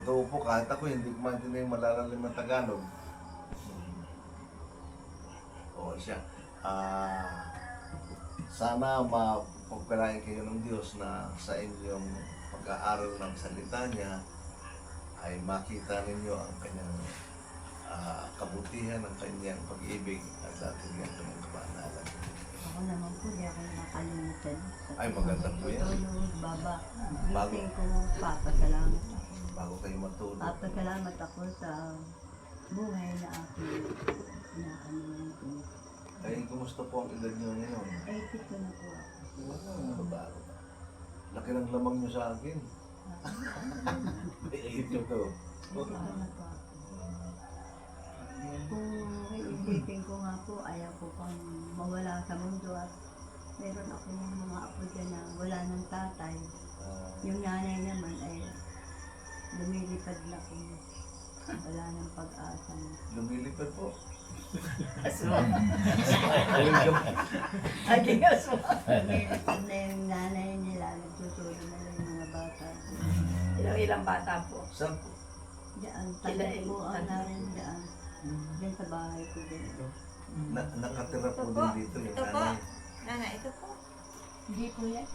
Totoo po, kahit ako hindi ko maintindihan yung malalalim na Tagalog. Oo siya. Sana mapagpalain kayo ng Diyos na sa inyong pag-aaral ng salita niya ay makita ninyo ang kanyang kabutihan, ang kanyang pag-ibig at ating kanyang kabanalan. Ako naman po, di ako nakalimutan. Ay, maganda po yan. Tulog, baba. Bago. Gising ko, papasalamat ako. Bago kayo matulog. Papasalamat ako sa buhay na aking inaano ko. Ay, kumusta po ang edad niyo ngayon? 82 na po ako. Bago. Laki ng lamang niyo sa akin. Ay, ito to. 82 na po ako. Kung iisipin ko nga po, ayaw ko pang mawala sa mundo at meron akong mga apo dyan na wala ng tatay. Yung nanay naman ay lumilipad na po. Wala ng pag-asa. Lumilipad po. Lumilipad na yung nanay nila, nagtutulong na lang yung mga bata. Ilang bata po. Saan po? Diyan, tagal po ang narin diyan. Diyan sa bahay ko din. Nakatira po Ito po. din dito yung Ito po. nanay. Nana, ito po. Hindi po yan.